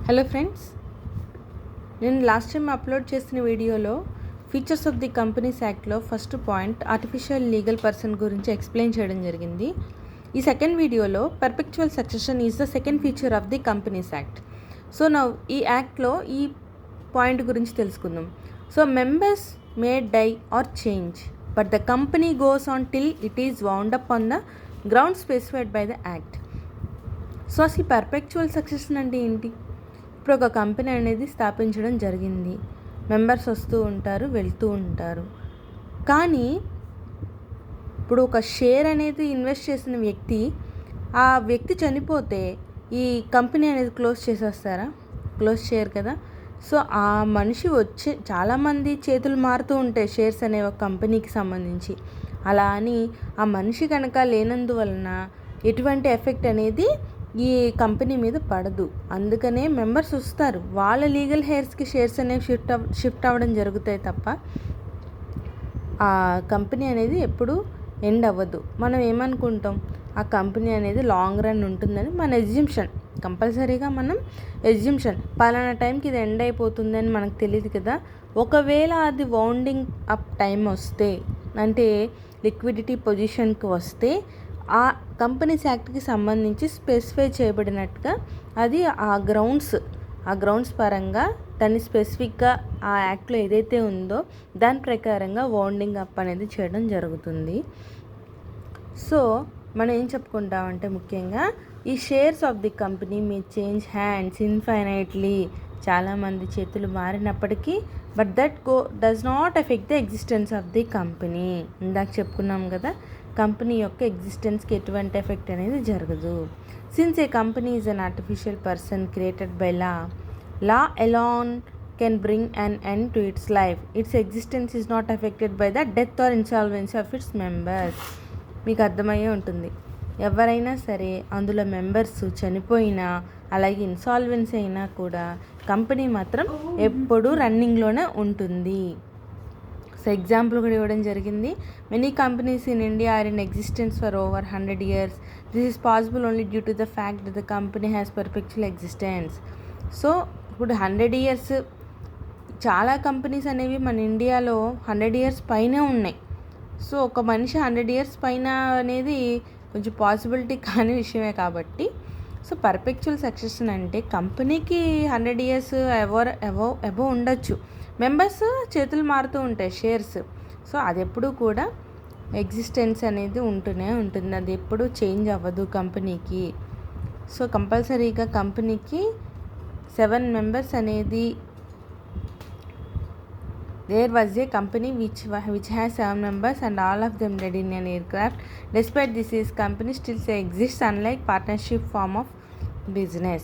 Hello friends, నేను last time upload చేసిన వీడియోలో ఫీచర్స్ ఆఫ్ ది కంపెనీస్ యాక్ట్లో first point artificial legal person గురించి ఎక్స్ప్లెయిన్ చేయడం జరిగింది. ఈ సెకండ్ వీడియోలో perpetual succession is the second feature of the companies act. So నా ఈ యాక్ట్లో ఈ పాయింట్ గురించి తెలుసుకుందాం. So members may die or change but the company goes on till it is wound up on the ground specified by the act. So అసలు perpetual succession అంటే ఏంటి? ఇప్పుడు ఒక కంపెనీ అనేది స్థాపించడం జరిగింది, మెంబర్స్ వస్తూ ఉంటారు, వెళ్తూ ఉంటారు. కానీ ఇప్పుడు ఒక షేర్ అనేది ఇన్వెస్ట్ చేసిన వ్యక్తి, ఆ వ్యక్తి చనిపోతే ఈ కంపెనీ అనేది క్లోజ్ చేసేస్తారా? క్లోజ్ చేయరు కదా. సో ఆ మనిషి వచ్చి చాలామంది చేతులు మారుతూ ఉంటాయి షేర్స్ అనే ఒక కంపెనీకి సంబంధించి. అలా అని ఆ మనిషి కనుక లేనందువలన ఎటువంటి ఎఫెక్ట్ అనేది ఈ కంపెనీ మీద పడదు. అందుకనే మెంబర్స్ వస్తారు, వాళ్ళ లీగల్ హెయిర్స్కి షేర్స్ అనేవి షిఫ్ట్ అవ్వడం జరుగుతాయి తప్ప ఆ కంపెనీ అనేది ఎప్పుడు ఎండ్ అవ్వదు. మనం ఏమనుకుంటాం, ఆ కంపెనీ అనేది లాంగ్ రన్ ఉంటుందని మన ఎగ్జిమ్షన్. కంపల్సరీగా మనం ఎగ్జిమ్షన్ పలానా టైంకి ఇది ఎండ్ అయిపోతుందని మనకు తెలియదు కదా. ఒకవేళ అది వౌండింగ్ అప్ టైం వస్తే, అంటే లిక్విడిటీ పొజిషన్కి వస్తే, ఆ కంపెనీస్ యాక్ట్కి సంబంధించి స్పెసిఫై చేయబడినట్టుగా అది ఆ గ్రౌండ్స్ పరంగా దాన్ని స్పెసిఫిక్గా ఆ యాక్ట్లో ఏదైతే ఉందో దాని ప్రకారంగా వౌండింగ్ అప్ అనేది చేయడం జరుగుతుంది. సో మనం ఏం చెప్పుకుంటామంటే, ముఖ్యంగా ఈ shares of the company may change hands infinitely. చాలామంది చేతులు మారినప్పటికీ but that does not effect the existence of the company. ఇందాక చెప్పుకున్నాం కదా, కంపెనీ యొక్క ఎగ్జిస్టెన్స్కి ఎటువంటి ఎఫెక్ట్ అనేది జరగదు. Since A company is an artificial person created by law alone can bring an end to its life. Its existence is not affected by the death or insolvency of its members. మీకు అర్థమయ్యే ఉంటుంది. ఎవరైనా సరే అందులో members చనిపోయినా, అలాగే insolvency అయినా కూడా కంపెనీ మాత్రం ఎప్పుడూ రన్నింగ్లోనే ఉంటుంది. సో ఎగ్జాంపుల్ కూడా ఇవ్వడం జరిగింది. Many companies in India are in existence for over 100 years. This is possible only due to the fact that the company has perpetual existence. So ఇప్పుడు 100 years చాలా కంపెనీస్ అనేవి మన ఇండియాలో 100 years పైనే ఉన్నాయి. సో ఒక మనిషి 100 years పైన అనేది కొంచెం పాసిబిలిటీ కాని విషయమే కాబట్టి, సో పర్పెక్చువల్ సక్సెషన్ అంటే కంపెనీకి 100 years అబవ్ ఉండొచ్చు, మెంబర్స్ చేతులు మారుతూ ఉంటాయి షేర్స్. సో అది ఎప్పుడు కూడా ఎగ్జిస్టెన్స్ అనేది ఉంటూనే ఉంటుంది, అది ఎప్పుడు చేంజ్ అవ్వదు కంపెనీకి. సో కంపల్సరీగా కంపెనీకి 7 members అనేది, there was a company which has 7 members and all of them died in an aircraft. Despite this company still exists unlike partnership form of business.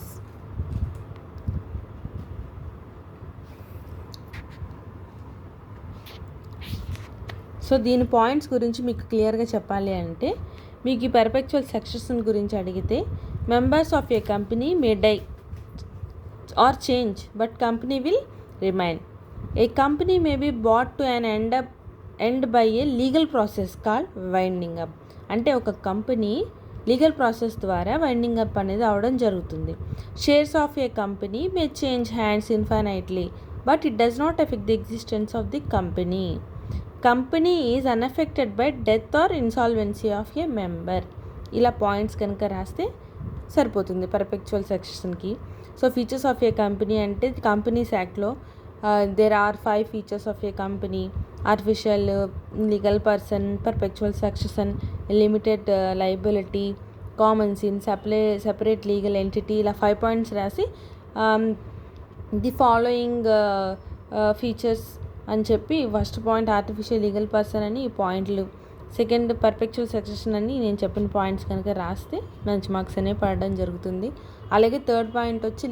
So దీని పాయింట్స్ గురించి మీకు క్లియర్గా చెప్పాలి అంటే, మీకు ఈ పర్పెక్చువల్ సక్సెషన్ గురించి అడిగితే, members of a company may die or change but company will remain. A company may be bought to an end by a legal process called winding up. అంటే ఒక కంపెనీ లీగల్ ప్రాసెస్ ద్వారా winding up అనేది అవడం జరుగుతుంది. Shares of a company may change hands infinitely but it does not effect the existence of the company. Company is unaffected by death or insolvency of a member. ఇలా points కనుక రాస్తే సరిపోతుంది perpetual సక్సెషన్కి. So features of a company అంటే companies యాక్ట్లో there are 5 features of a company: artificial legal person, perpetual succession, limited liability, common sin, separate legal entity. ఇలా 5 points రాసి the following features అని చెప్పి, first point artificial legal person అని ఈ పాయింట్లు, second perpetual succession అని నేను చెప్పిన పాయింట్స్ కనుక రాస్తే మంచి మార్క్స్ అనేవి పడడం జరుగుతుంది. అలాగే థర్డ్ పాయింట్ వచ్చి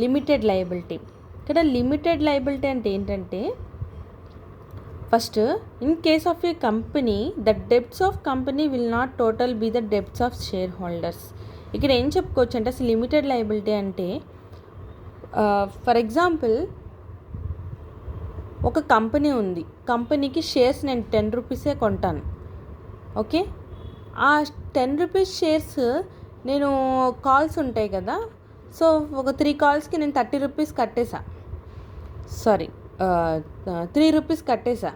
లిమిటెడ్ లయబిలిటీ. ఇక్కడ లిమిటెడ్ లయబిలిటీ అంటే ఏంటంటే, first in case of a company the debts of company will not total be the debts of share holders. ఇక్కడ ఏం చెప్పుకోవచ్చు అంటే, అసలు లిమిటెడ్ లయబిలిటీ అంటే, ఫర్ ఎగ్జాంపుల్ ఒక కంపెనీ ఉంది, కంపెనీకి షేర్స్ నేను 10 rupees కొంటాను. ఓకే, ఆ 10 rupees షేర్స్ నేను కాల్స్ ఉంటాయి కదా, సో ఒక 3 కాల్స్కి నేను 30 రూపీస్ కట్టేసా, సారీ 3 రూపీస్ కట్టేసా,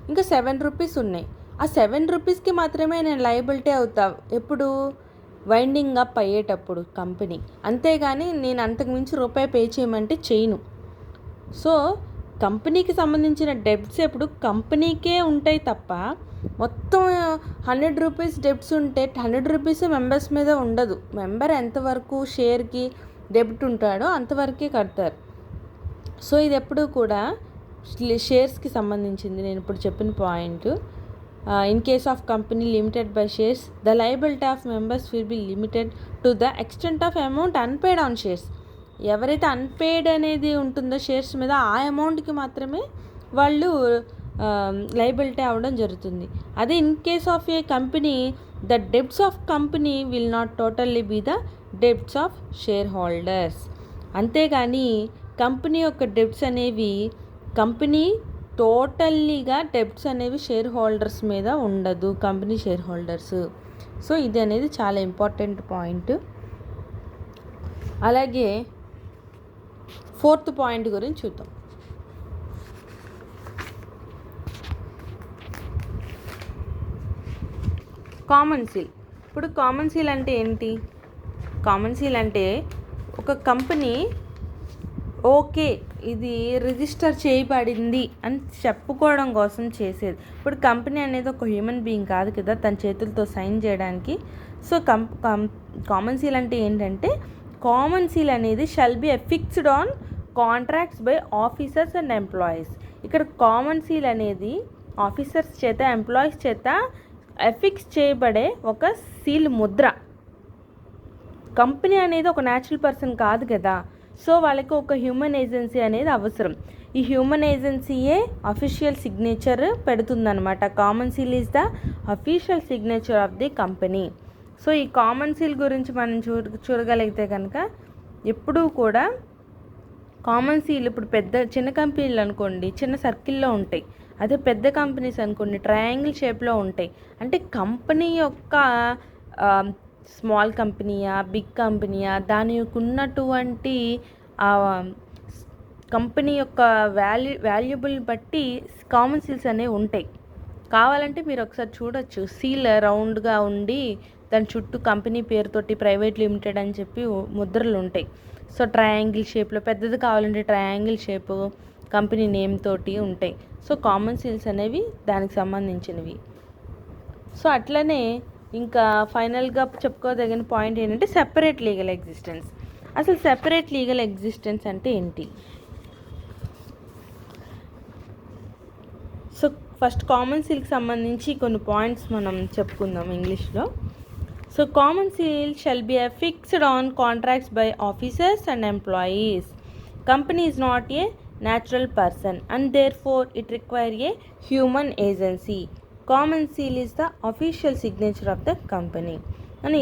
ఇంకా 7 రూపీస్ ఉన్నాయి. ఆ 7 రూపీస్కి మాత్రమే నేను లయబిలిటీ అవుతా ఎప్పుడు, వైండింగ్ అప్ అయ్యేటప్పుడు కంపెనీ. అంతేగాని నేను అంతకుమించి రూపాయి పే చేయమంటే చేయను. సో కంపెనీకి సంబంధించిన డెబ్ట్స్ ఎప్పుడు కంపెనీకే ఉంటాయి తప్ప మొత్తం 100 రూపీస్ డెబ్ట్స్ ఉంటే 100 రూపీస్ మెంబర్స్ మీద ఉండదు. మెంబర్ ఎంతవరకు షేర్కి డెబ్ట్ ఉంటాడో అంతవరకే కడతారు. సో ఇది ఎప్పుడు కూడా షేర్స్కి సంబంధించింది. నేను ఇప్పుడు చెప్పిన point, in case of company limited by shares the liability of members will be limited to the extent of amount unpaired on shares. ఎవరైతే అన్పేడ్ అనేది ఉంటుందో షేర్స్ మీద ఆ అమౌంట్కి మాత్రమే వాళ్ళు లయబిలిటీ అవ్వడం జరుగుతుంది. అదే in case of a company the debts of company will not totally be the debts of share holders. అంతేగాని కంపెనీ యొక్క డెబ్ట్స్ అనేవి కంపెనీ టోటల్లీగా డెబ్ట్స్ అనేవి షేర్ హోల్డర్స్ మీద ఉండదు, కంపెనీ షేర్ హోల్డర్స్. సో ఇది అనేది చాలా ఇంపార్టెంట్ పాయింట్. అలాగే 4th పాయింట్ గురించి చూద్దాం. Common seal. ఇప్పుడు కామన్ సీల్ అంటే ఏంటి? కామన్ సీల్ అంటే ఒక కంపెనీ ఓకే ఇది రిజిస్టర్ చేయబడింది అని చెప్పుకోవడం కోసం చేసేది. ఇప్పుడు కంపెనీ అనేది ఒక హ్యూమన్ బీయింగ్ కాదు కదా తన చేతులతో సైన్ చేయడానికి. సో కామన్ సీల్ అంటే ఏంటంటే, కామన్ సీల్ అనేది shall be affixed on contracts by officers and employees. ఇక్కడ కామన్ సీల్ అనేది ఆఫీసర్స్ చేత ఎంప్లాయీస్ చేత ఎఫిక్స్ చేయబడే ఒక సీల్ ముద్ర. కంపెనీ అనేది ఒక న్యాచురల్ పర్సన్ కాదు కదా, సో వాళ్ళకి ఒక హ్యూమన్ ఏజెన్సీ అనేది అవసరం. ఈ హ్యూమన్ ఏజెన్సీయే అఫీషియల్ సిగ్నేచర్ పెడుతుందన్నమాట. Common seal is the official signature of the company. So ఈ కామన్ సీల్ గురించి మనం చూడగలిగితే కనుక ఎప్పుడూ కూడా కామన్ సీల్ ఇప్పుడు చిన్న కంపెనీలు అనుకోండి చిన్న సర్కిల్లో ఉంటాయి, అదే పెద్ద కంపెనీస్ అనుకోండి ట్రయాంగిల్ షేప్లో ఉంటాయి. అంటే కంపెనీ యొక్క స్మాల్ కంపెనీయా బిగ్ కంపెనీయా దానికి ఉన్నటువంటి కంపెనీ యొక్క వాల్యుబుల్ బట్టి కామన్ సీల్స్ అనేవి ఉంటాయి. కావాలంటే మీరు ఒకసారి చూడొచ్చు, సీల్ రౌండ్గా ఉండి దాని చుట్టూ కంపెనీ పేరుతోటి ప్రైవేట్ లిమిటెడ్ అని చెప్పి ముద్రలు ఉంటాయి. సో ట్రయాంగిల్ షేప్లో, పెద్దది కావాలంటే ట్రయాంగిల్ షేపు కంపెనీ నేమ్ తోటి ఉంటాయి. సో కామన్ సీల్స్ అనేవి దానికి సంబంధించినవి. సో అట్లనే ఇంకా ఫైనల్గా చెప్పుకోదగిన పాయింట్ ఏంటంటే సెపరేట్ లీగల్ ఎగ్జిస్టెన్స్. అసలు సెపరేట్ లీగల్ ఎగ్జిస్టెన్స్ అంటే ఏంటి? సో ఫస్ట్ కామన్ సీల్కి సంబంధించి కొన్ని పాయింట్స్ మనం చెప్పుకుందాం ఇంగ్లీష్లో. So common seal shall be fixed on contracts by officers and employees. Company is not a natural person and therefore it require a human agency. Common seal is the official signature of the company అని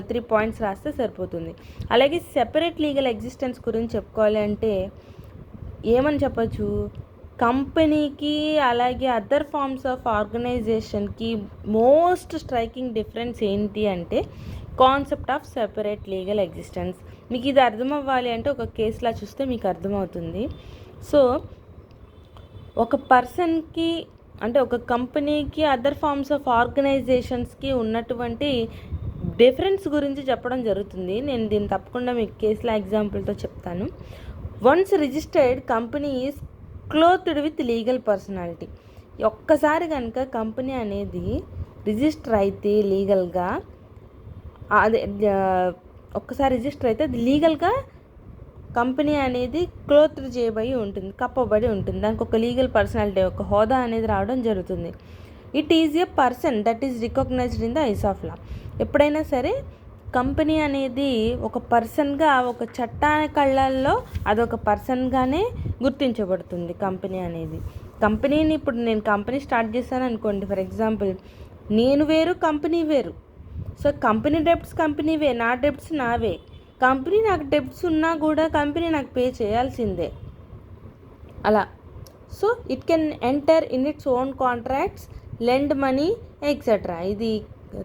3 points రాస్తే సరిపోతుంది. అలాగే separate legal existence గురించి చెప్పుకోవాలి అంటే ఏమని చెప్పచ్చు, కంపెనీకి అలాగే అదర్ ఫార్మ్స్ ఆఫ్ ఆర్గనైజేషన్కి మోస్ట్ స్ట్రైకింగ్ డిఫరెన్స్ ఏంటి అంటే concept of separate legal existence. మీకు ఇది అర్థం అవ్వాలి అంటే ఒక కేసులా చూస్తే మీకు అర్థమవుతుంది. సో ఒక పర్సన్కి అంటే ఒక కంపెనీకి అదర్ ఫార్మ్స్ ఆఫ్ ఆర్గనైజేషన్స్కి ఉన్నటువంటి డిఫరెన్స్ గురించి చెప్పడం జరుగుతుంది. నేను దీన్ని తప్పకుండా మీకు కేసుల ఎగ్జాంపుల్తో చెప్తాను. Once registered company is clothed with legal personality. ఒక్కసారి కనుక కంపెనీ అనేది రిజిస్టర్ అయితే లీగల్గా, అదే ఒక్కసారి రిజిస్టర్ అయితే అది లీగల్గా కంపెనీ అనేది క్లోత్ చేయబడి ఉంటుంది, కప్పబడి ఉంటుంది. దానికి ఒక లీగల్ పర్సనాలిటీ, ఒక హోదా అనేది రావడం జరుగుతుంది. It is a person that is recognized in the eyes of law. ఎప్పుడైనా సరే కంపెనీ అనేది ఒక పర్సన్గా, ఒక చట్టాల కళ్ళల్లో అదొక పర్సన్గానే గుర్తించబడుతుంది కంపెనీ అనేది. కంపెనీని ఇప్పుడు నేను కంపెనీ స్టార్ట్ చేశాను అనుకోండి, ఫర్ ఎగ్జాంపుల్ నేను వేరు కంపెనీ వేరు. సో కంపెనీ డెబ్ట్స్ కంపెనీవే, నా డెబ్ట్స్ నావే. కంపెనీ నాకు డెబ్ట్స్ ఉన్నా కూడా కంపెనీ నాకు పే చేయాల్సిందే అలా. So it can enter in its own contracts, lend money etcetera. ఇది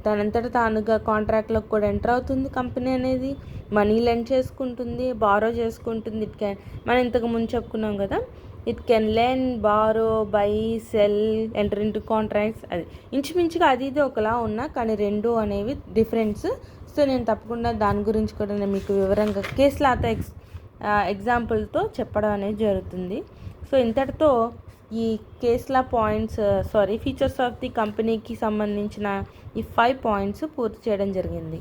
తనంతట తానుగా కాంట్రాక్ట్లోకి కూడా ఎంటర్ అవుతుంది కంపెనీ అనేది, మనీ లెండ్ చేసుకుంటుంది, బారో చేసుకుంటుంది. ఇట్ క్యాన్, మనం ఇంతకు ముందు చెప్పుకున్నాం కదా, it can lend, borrow, buy, sell, enter into contracts. అది ఇంచుమించుగా అది ఇది ఒకలా ఉన్నా కానీ రెండు అనేవి డిఫరెన్స్. సో నేను తప్పకుండా దాని గురించి కూడా నేను మీకు వివరంగా కేసులాత ఎగ్జాంపుల్తో చెప్పడం అనేది జరుగుతుంది. సో ఇంతటితో ఈ కేసుల పాయింట్స్ ఫీచర్స్ ఆఫ్ ది కంపెనీకి సంబంధించిన ఈ 5 పాయింట్స్ పూర్తి చేయడం జరిగింది.